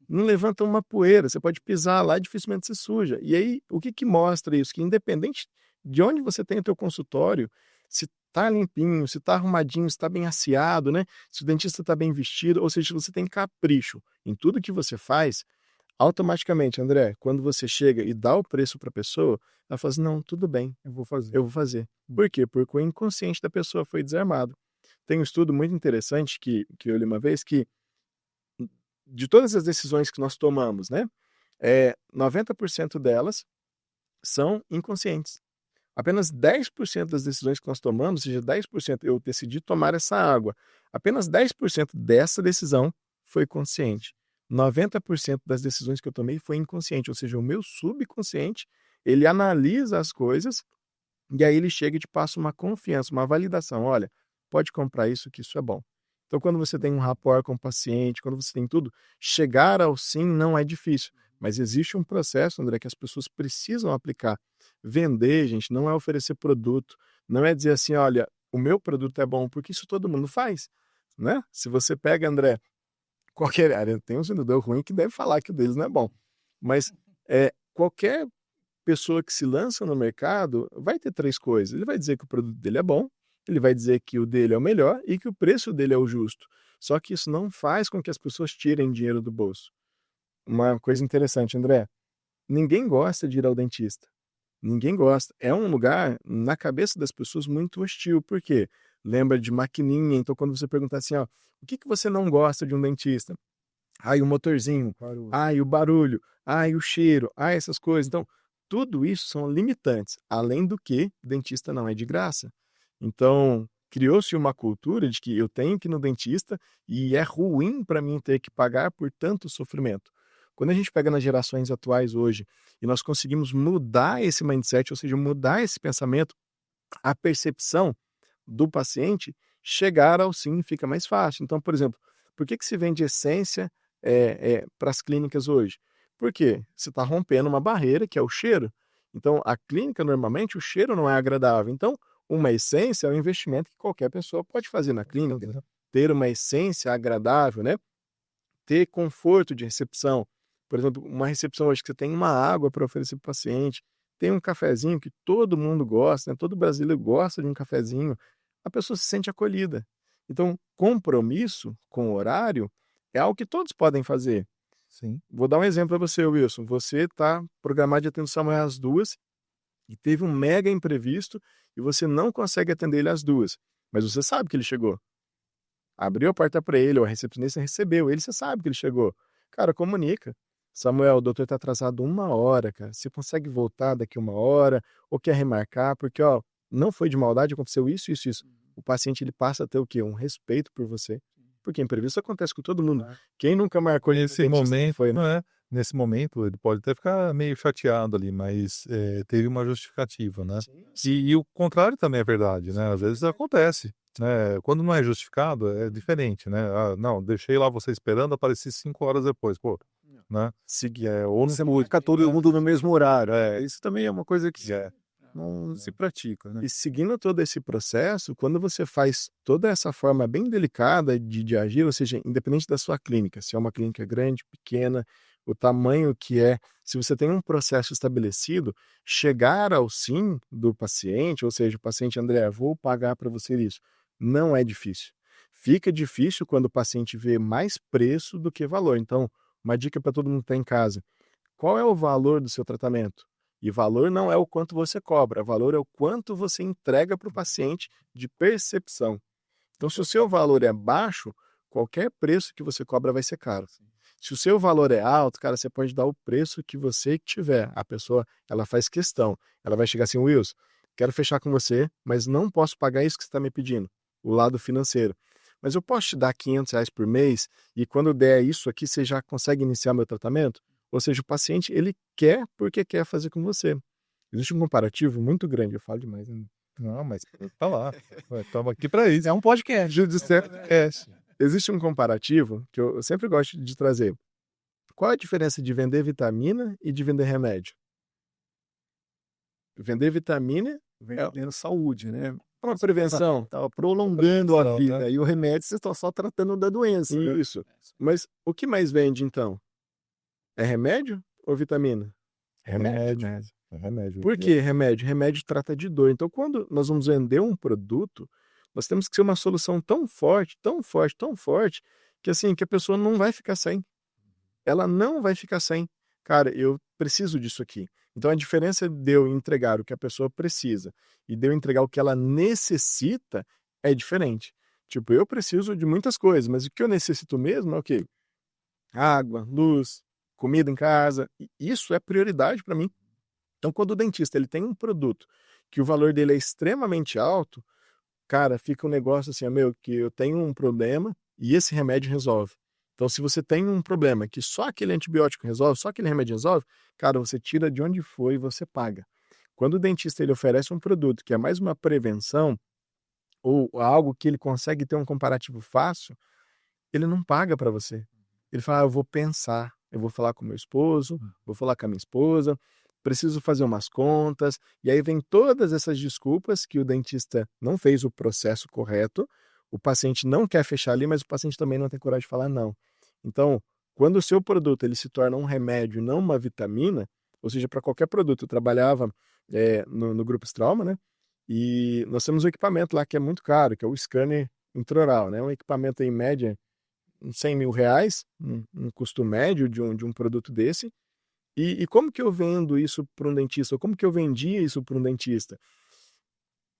não levanta uma poeira, você pode pisar lá, dificilmente se suja. E aí, o que mostra isso? Que independente de onde você tem o teu consultório, se tá limpinho, se tá arrumadinho, se tá bem asseado, né? Se o dentista tá bem vestido, ou seja, se você tem capricho em tudo que você faz, automaticamente, André, quando você chega e dá o preço para a pessoa, ela fala assim, não, tudo bem, Eu vou fazer. eu vou fazer. Por quê? Porque o inconsciente da pessoa foi desarmado. Tem um estudo muito interessante que eu li uma vez que de todas as decisões que nós tomamos, né, 90% delas são inconscientes. Apenas 10% das decisões que nós tomamos, ou seja, 10% eu decidi tomar essa água, apenas 10% dessa decisão foi consciente. 90% das decisões que eu tomei foi inconsciente, ou seja, o meu subconsciente, ele analisa as coisas e aí ele chega e te passa uma confiança, uma validação. Olha, pode comprar isso, que isso é bom. Então, quando você tem um rapport com o paciente, quando você tem tudo, chegar ao sim não é difícil. Mas existe um processo, André, que as pessoas precisam aplicar. Vender, gente, não é oferecer produto, não é dizer assim, olha, o meu produto é bom, porque isso todo mundo faz, né? Se você pega, André, qualquer área, tem um vendedor ruim que deve falar que o deles não é bom, mas qualquer pessoa que se lança no mercado vai ter 3 coisas. Ele vai dizer que o produto dele é bom, ele vai dizer que o dele é o melhor e que o preço dele é o justo. Só que isso não faz com que as pessoas tirem dinheiro do bolso. Uma coisa interessante, André, ninguém gosta de ir ao dentista. Ninguém gosta. É um lugar, na cabeça das pessoas, muito hostil. Por quê? Lembra de maquininha. Então, quando você perguntar assim, ó, o que você não gosta de um dentista? Ai, o motorzinho. Ai, o barulho. Ai, o cheiro. Ai, essas coisas. Então, tudo isso são limitantes. Além do que, dentista não é de graça. Então, criou-se uma cultura de que eu tenho que ir no dentista e é ruim para mim ter que pagar por tanto sofrimento. Quando a gente pega nas gerações atuais hoje e nós conseguimos mudar esse mindset, ou seja, mudar esse pensamento, a percepção do paciente, chegar ao sim fica mais fácil. Então, por exemplo, por que se vende essência para as clínicas hoje? Porque você está rompendo uma barreira, que é o cheiro. Então, a clínica, normalmente, o cheiro não é agradável. Então, uma essência é um investimento que qualquer pessoa pode fazer na clínica. Ter uma essência agradável, né? Ter conforto de recepção. Por exemplo, uma recepção hoje que você tem uma água para oferecer para o paciente, tem um cafezinho que todo mundo gosta, né? Todo brasileiro gosta de um cafezinho, a pessoa se sente acolhida. Então, compromisso com o horário é algo que todos podem fazer. Sim. Vou dar um exemplo para você, Wilson. Você está programado de atender o Samuel às 2h e teve um mega imprevisto e você não consegue atender ele às 2h, mas você sabe que ele chegou. Abriu a porta para ele, ou a recepcionista recebeu ele, você sabe que ele chegou. Cara, comunica. Samuel, o doutor está atrasado 1 hora, cara. Você consegue voltar daqui 1 hora? Ou quer remarcar? Porque, ó, não foi de maldade, aconteceu isso, isso, isso. O paciente, ele passa a ter o quê? Um respeito por você. Porque imprevisto acontece com todo mundo. Quem nunca marcou Nesse momento, foi, né? Nesse momento, ele pode até ficar meio chateado ali, mas teve uma justificativa, né? Sim. E o contrário também é verdade, né? Às vezes acontece, né? Quando não é justificado, é diferente, né? Ah, não, deixei lá você esperando, apareci 5 horas depois, pô, né? Ou Você não fica todo mundo no mesmo horário. Isso também é uma coisa que não se pratica, né? E seguindo todo esse processo, quando você faz toda essa forma bem delicada de agir, ou seja, independente da sua clínica, se é uma clínica grande, pequena, o tamanho que é, se você tem um processo estabelecido, chegar ao sim do paciente, ou seja, o paciente, André, vou pagar para você isso, não é difícil. Fica difícil quando o paciente vê mais preço do que valor. Então, uma dica para todo mundo que está em casa: qual é o valor do seu tratamento? E valor não é o quanto você cobra, valor é o quanto você entrega para o paciente de percepção. Então, se o seu valor é baixo, qualquer preço que você cobra vai ser caro. Se o seu valor é alto, cara, você pode dar o preço que você tiver. A pessoa, ela faz questão. Ela vai chegar assim, Wilson, quero fechar com você, mas não posso pagar isso que você está me pedindo, o lado financeiro. Mas eu posso te dar R$500 por mês e quando der isso aqui, você já consegue iniciar meu tratamento? Ou seja, o paciente, ele quer porque quer fazer com você. Existe um comparativo muito grande. Eu falo demais, né? Não, mas tá lá. Estamos aqui para isso. É um podcast. Existe um comparativo que eu sempre gosto de trazer. Qual a diferença de vender vitamina e de vender remédio? Vender vitamina Vendendo saúde, né? é uma prevenção. Estava prolongando a vida. né? E o remédio você está só tratando da doença. Né? Isso. Mas o que mais vende, então? É remédio ou vitamina? Remédio. É remédio. Por que remédio? Remédio trata de dor. Então, quando nós vamos vender um produto, nós temos que ser uma solução tão forte, tão forte, tão forte, que assim, que a pessoa não vai ficar sem. Ela não vai ficar sem. Cara, eu preciso disso aqui. Então, a diferença de eu entregar o que a pessoa precisa e de eu entregar o que ela necessita é diferente. Tipo, eu preciso de muitas coisas, mas o que eu necessito mesmo é o quê? Água, luz, comida em casa. E isso é prioridade para mim. Então, quando o dentista ele tem um produto que o valor dele é extremamente alto, cara, fica um negócio assim, meu, que eu tenho um problema e esse remédio resolve. Então, se você tem um problema que só aquele antibiótico resolve, só aquele remédio resolve, cara, você tira de onde foi e você paga. Quando o dentista ele oferece um produto que é mais uma prevenção ou algo que ele consegue ter um comparativo fácil, ele não paga para você. Ele fala, eu vou pensar, eu vou falar com meu esposo, vou falar com a minha esposa, preciso fazer umas contas, e aí vem todas essas desculpas que o dentista não fez o processo correto, o paciente não quer fechar ali, mas o paciente também não tem coragem de falar não. Então, quando o seu produto ele se torna um remédio, não uma vitamina, ou seja, para qualquer produto, eu trabalhava no Grupo Strauma, né? E nós temos um equipamento lá que é muito caro, que é o scanner intraoral, né? Um equipamento em média uns 100 mil reais, um custo médio de um produto desse. E como que eu vendo isso para um dentista? Ou como que eu vendia isso para um dentista?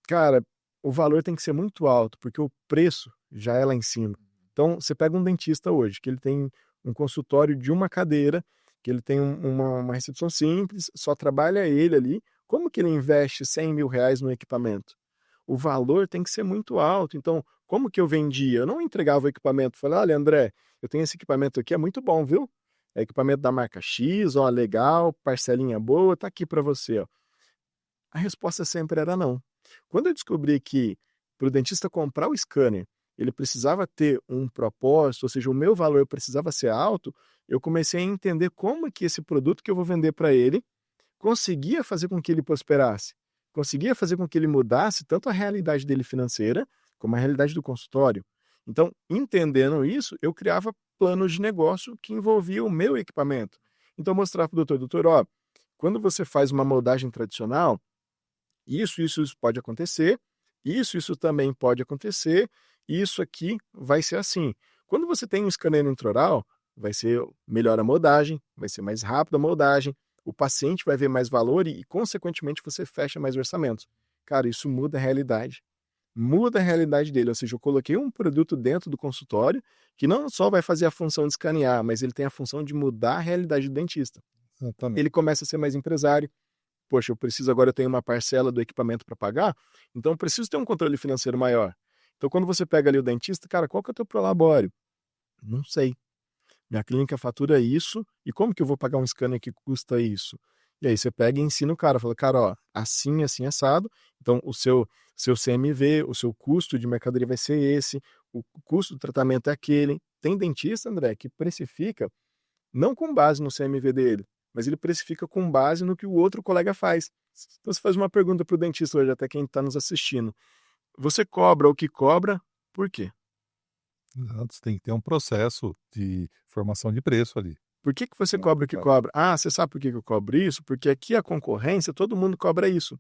Cara, o valor tem que ser muito alto, porque o preço já é lá em cima. Então, você pega um dentista hoje, que ele tem um consultório de uma cadeira, que ele tem uma recepção simples, só trabalha ele ali. Como que ele investe 100 mil reais no equipamento? O valor tem que ser muito alto. Então, como que eu vendia? Eu não entregava o equipamento. Falei, olha, André, eu tenho esse equipamento aqui, é muito bom, viu? É equipamento da marca X, ó, legal, parcelinha boa, tá aqui para você, ó. A resposta sempre era não. Quando eu descobri que para o dentista comprar o scanner, ele precisava ter um propósito, ou seja, o meu valor precisava ser alto, eu comecei a entender como que esse produto que eu vou vender para ele conseguia fazer com que ele prosperasse, conseguia fazer com que ele mudasse tanto a realidade dele financeira, como a realidade do consultório. Então, entendendo isso, eu criava planos de negócio que envolviam o meu equipamento. Então, eu mostrava para o doutor, ó, quando você faz uma moldagem tradicional, isso pode acontecer, isso também pode acontecer, e isso aqui vai ser assim. Quando você tem um scanner intraoral, vai ser melhor a moldagem, vai ser mais rápido a moldagem, o paciente vai ver mais valor e, consequentemente, você fecha mais orçamentos. Cara, isso muda a realidade. Muda a realidade dele, ou seja, eu coloquei um produto dentro do consultório que não só vai fazer a função de escanear, mas ele tem a função de mudar a realidade do dentista. Exatamente. Ele começa a ser mais empresário. Poxa, eu tenho uma parcela do equipamento para pagar, então eu preciso ter um controle financeiro maior. Então, quando você pega ali o dentista, cara, qual que é o teu prolabore? Não sei. Minha clínica fatura isso, e como que eu vou pagar um scanner que custa isso? E aí você pega e ensina o cara, fala, cara, ó, assim, assim, assado, então o seu CMV, o seu custo de mercadoria vai ser esse, o custo do tratamento é aquele. Tem dentista, André, que precifica não com base no CMV dele, mas ele precifica com base no que o outro colega faz. Então você faz uma pergunta para o dentista hoje, até quem está nos assistindo. Você cobra o que cobra, por quê? Exato, você tem que ter um processo de formação de preço ali. Por que você cobra o que cobra? Ah, você sabe por que eu cobro isso? Porque aqui a concorrência, todo mundo cobra isso.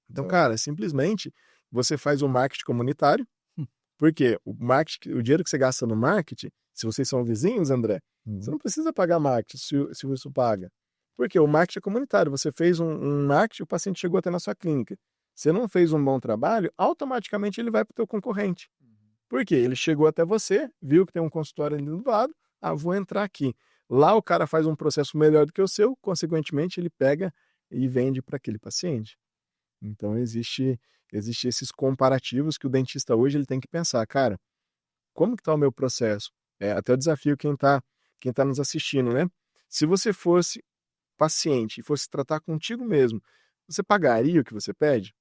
Então, cara, simplesmente você faz um marketing comunitário, porque o dinheiro que você gasta no marketing, se vocês são vizinhos, André, você não precisa pagar marketing se isso paga. Porque o marketing é comunitário. Você fez um marketing, o paciente chegou até na sua clínica. Você não fez um bom trabalho, automaticamente ele vai para o teu concorrente. Por quê? Ele chegou até você, viu que tem um consultório ali do lado, vou entrar aqui. Lá o cara faz um processo melhor do que o seu, consequentemente ele pega e vende para aquele paciente. Então existe esses comparativos que o dentista hoje ele tem que pensar, cara, como que está o meu processo? Até o desafio quem tá nos assistindo, né? Se você fosse paciente e fosse tratar contigo mesmo, você pagaria o que você pede?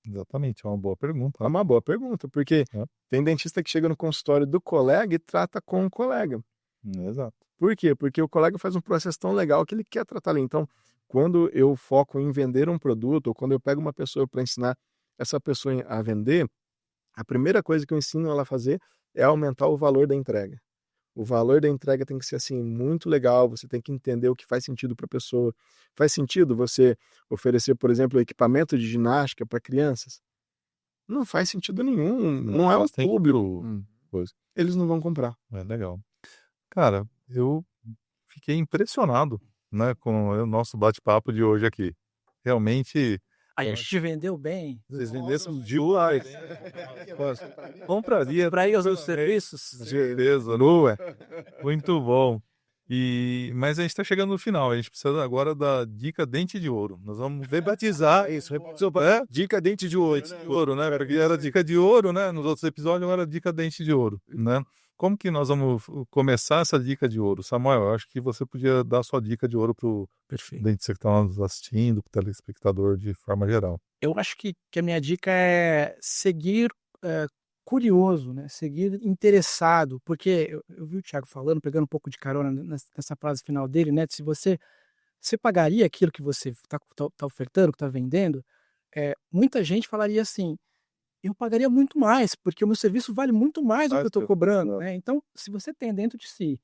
Exatamente, é uma boa pergunta. É uma boa pergunta, porque tem dentista que chega no consultório do colega e trata com o colega. Exato. Por quê? Porque o colega faz um processo tão legal que ele quer tratar ali. Então, quando eu foco em vender um produto, ou quando eu pego uma pessoa para ensinar essa pessoa a vender, a primeira coisa que eu ensino ela a fazer é aumentar o valor da entrega. O valor da entrega tem que ser assim muito legal, você tem que entender o que faz sentido para a pessoa. Faz sentido você oferecer, por exemplo, equipamento de ginástica para crianças? Não faz sentido nenhum, não é o Tem público. coisa. Eles não vão comprar. É legal. Cara, eu fiquei impressionado, né, com o nosso bate-papo de hoje aqui. Realmente, A gente vendeu bem. vocês vendessem demais. Compraria. Para ir aos meus serviços. Beleza, não é? Muito bom. Mas a gente está chegando no final. A gente precisa agora da dica dente de ouro. Nós vamos batizar isso. Dica dente de ouro. Ouro, né? Porque era dica de ouro, né? Nos outros episódios agora era dica dente de ouro, né? Como que nós vamos começar essa dica de ouro? Samuel, eu acho que você podia dar a sua dica de ouro para o dentista que está nos assistindo, para o telespectador de forma geral. Eu acho que a minha dica é seguir curioso, né? Seguir interessado, porque eu vi o Thiago falando, pegando um pouco de carona nessa frase final dele, né? Se você pagaria aquilo que você está ofertando, que está vendendo, muita gente falaria assim, eu pagaria muito mais, porque o meu serviço vale muito mais do que eu estou cobrando, né? Então, se você tem dentro de si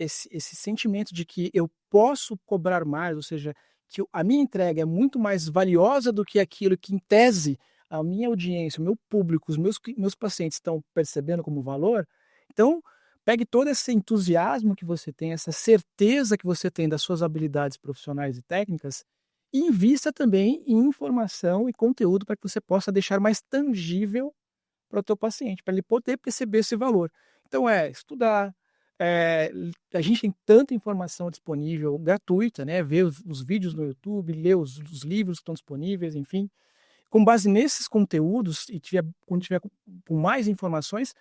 esse sentimento de que eu posso cobrar mais, ou seja, que a minha entrega é muito mais valiosa do que aquilo que, em tese, a minha audiência, o meu público, os meus pacientes estão percebendo como valor, então pegue todo esse entusiasmo que você tem, essa certeza que você tem das suas habilidades profissionais e técnicas, e invista também em informação e conteúdo para que você possa deixar mais tangível para o teu paciente, para ele poder perceber esse valor. Então estudar, a gente tem tanta informação disponível, gratuita, né? Ver os vídeos no YouTube, ler os livros que estão disponíveis, enfim. Com base nesses conteúdos, e quando tiver com mais informações,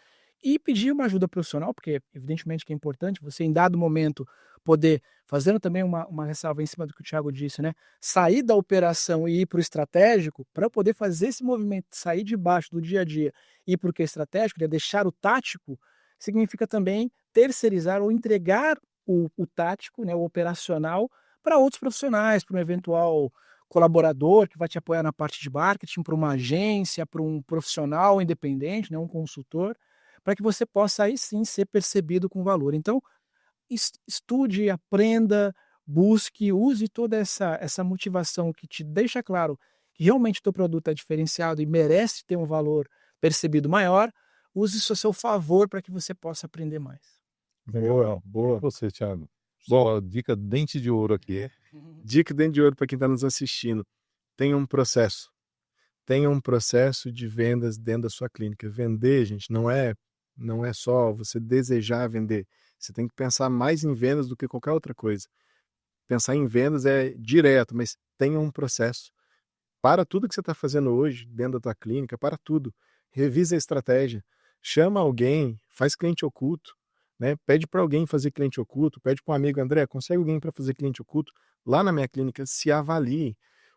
e pedir uma ajuda profissional, porque evidentemente que é importante você, em dado momento, poder, fazendo também uma ressalva em cima do que o Thiago disse, né? Sair da operação e ir para o estratégico, para poder fazer esse movimento, sair de baixo do dia a dia e ir para o que é estratégico, deixar o tático, significa também terceirizar ou entregar o tático, né, o operacional, para outros profissionais, para um eventual colaborador que vai te apoiar na parte de marketing, para uma agência, para um profissional independente, né, um consultor, para que você possa aí sim ser percebido com valor. Então, estude, aprenda, busque, use toda essa motivação que te deixa claro que realmente o teu produto é diferenciado e merece ter um valor percebido maior, use isso a seu favor para que você possa aprender mais. Boa. E você, Thiago? Bom, dica dente de ouro aqui. Dica dente de ouro para quem está nos assistindo. Tenha um processo. Tenha um processo de vendas dentro da sua clínica. Vender, gente, não é só você desejar vender. Você tem que pensar mais em vendas do que qualquer outra coisa. Pensar em vendas é direto, mas tenha um processo. Para tudo que você está fazendo hoje dentro da tua clínica, para tudo. Revisa a estratégia. Chama alguém, faz cliente oculto. Né? Pede para alguém fazer cliente oculto, pede para um amigo, André, consegue alguém para fazer cliente oculto? Lá na minha clínica, se avalie.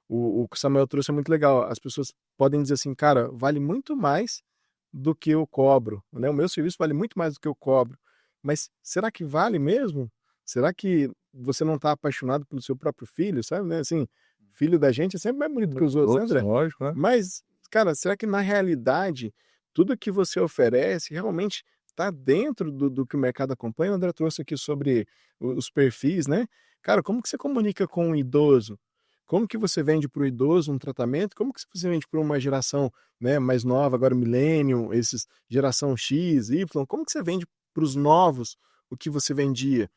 O que o Samuel trouxe é muito legal. As pessoas podem dizer assim, cara, vale muito mais do que eu cobro. Né? O meu serviço vale muito mais do que eu cobro. Mas será que vale mesmo? Será que você não está apaixonado pelo seu próprio filho, sabe? Né? Assim, filho da gente é sempre mais bonito que os outros, né, André? Lógico, né? Mas, cara, será que na realidade tudo que você oferece realmente está dentro do que o mercado acompanha? O André trouxe aqui sobre os perfis, né? Cara, como que você comunica com um idoso? Como que você vende para o idoso um tratamento? Como que você vende para uma geração, né, mais nova, agora millennium, esses geração X, Y? Como que você vende para os novos o que você vendia?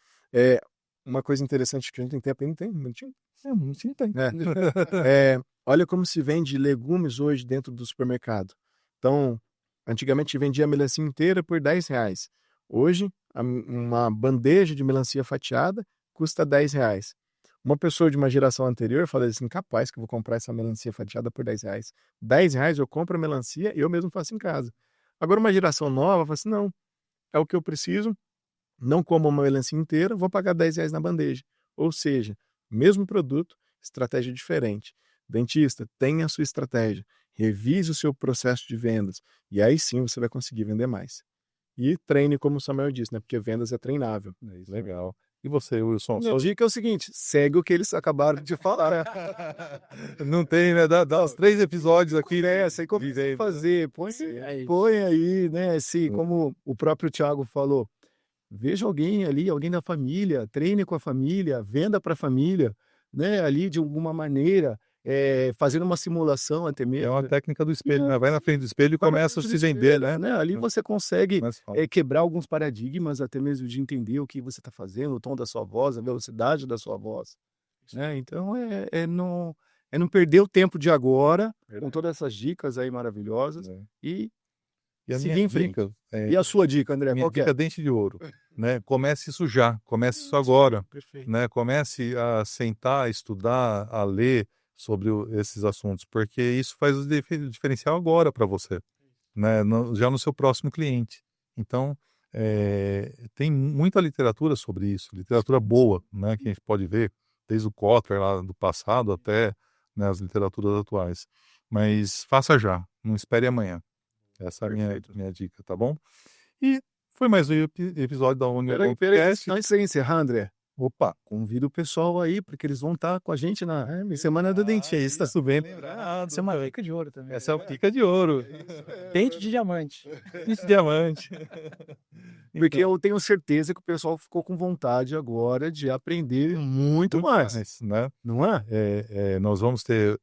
Uma coisa interessante que a gente tem tempo, não tem? Sim, tem. Olha como se vende legumes hoje dentro do supermercado. Então, antigamente vendia a melancia inteira por R$10. Hoje, uma bandeja de melancia fatiada custa R$10. Uma pessoa de uma geração anterior fala assim, capaz que eu vou comprar essa melancia fatiada por R$10. R$10 eu compro a melancia e eu mesmo faço em casa. Agora uma geração nova fala assim, não, é o que eu preciso, não como uma melancia inteira, vou pagar R$10 na bandeja. Ou seja, mesmo produto, estratégia diferente. Dentista, tenha a sua estratégia. Revise o seu processo de vendas. E aí sim você vai conseguir vender mais. E treine, como o Samuel disse, né? Porque vendas é treinável. É isso. Legal. E você, Wilson? Minha dica é o seguinte, segue o que eles acabaram de falar. Não tem, né? Dá os 3 episódios aqui. Conversa e começa a fazer. Põe aí, né? Como o próprio Thiago falou, veja alguém ali, alguém da família, treine com a família, venda para a família, né? Ali de alguma maneira, fazendo uma simulação até É mesmo. uma técnica do espelho, né? Vai na frente do espelho e Vai na começa a frente se do vender, espelho, né? Ali você consegue Mas fala. quebrar alguns paradigmas, até mesmo de entender o que você está fazendo, o tom da sua voz, a velocidade da sua voz, né? Então não perder o tempo de agora, com todas essas dicas aí maravilhosas, É. e E a seguir minha em frente. dica é E a sua dica, André, minha qual que é? dica dente de ouro, né? Comece isso já, comece isso agora, Perfeito. né? Comece a sentar, a estudar, a ler sobre esses assuntos, porque isso faz o diferencial agora para você, né? Já no seu próximo cliente. Então, tem muita literatura sobre isso, literatura boa, né? Que a gente pode ver desde o Kotler lá do passado até, né, as literaturas atuais. Mas faça já, não espere amanhã. Essa é a Perfeito. minha dica, tá bom? E foi mais um episódio da Peraí, Podcast. antes de encerrar, André, Opa! convida o pessoal aí, porque eles vão estar com a gente na Semana do Dentista. Isso, bem lembrado. Isso é uma dica de ouro também. Essa é a pica de ouro. Dente de diamante. Esse diamante. Porque eu tenho certeza que o pessoal ficou com vontade agora de aprender muito mais, né? não é? Nós vamos ter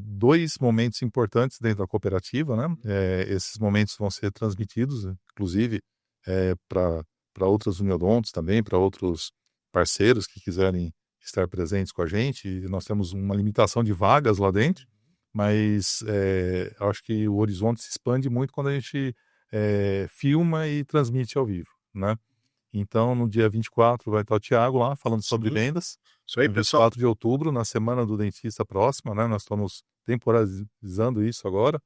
2 momentos importantes dentro da cooperativa, né? Esses momentos vão ser transmitidos, inclusive, para outras uniodontos também, para outros parceiros que quiserem estar presentes com a gente. E nós temos uma limitação de vagas lá dentro, mas acho que o horizonte se expande muito quando a gente filma e transmite ao vivo, né? Então, no dia 24 vai estar o Thiago lá falando sobre vendas. Isso aí, No pessoal. 24 de outubro, na Semana do Dentista próxima, né? Nós estamos temporalizando isso agora.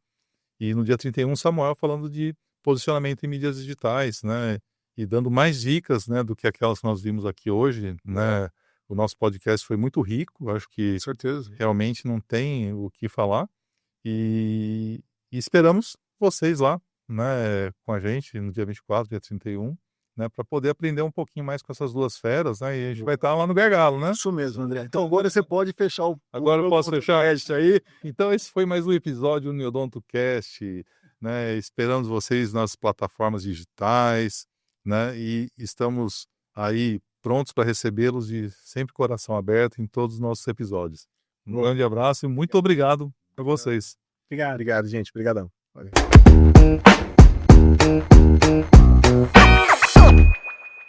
E no dia 31, Samuel falando de posicionamento em mídias digitais, né? E dando mais dicas, né, do que aquelas que nós vimos aqui hoje, né? O nosso podcast foi muito rico, acho que Com certeza. realmente não tem o que falar. E esperamos vocês lá, né, com a gente no dia 24, dia 31, né, para poder aprender um pouquinho mais com essas duas feras, né? E a gente vai estar lá no Gargalo, né? Isso mesmo, André. Então agora você pode fechar o Agora eu posso fechar? podcast aí. Então esse foi mais um episódio do Neodonto Cast, né? Esperamos vocês nas plataformas digitais, né? E estamos aí prontos para recebê-los e sempre coração aberto em todos os nossos episódios. Um grande abraço e muito obrigado a vocês. Obrigado. Obrigado, gente. Obrigadão. Valeu.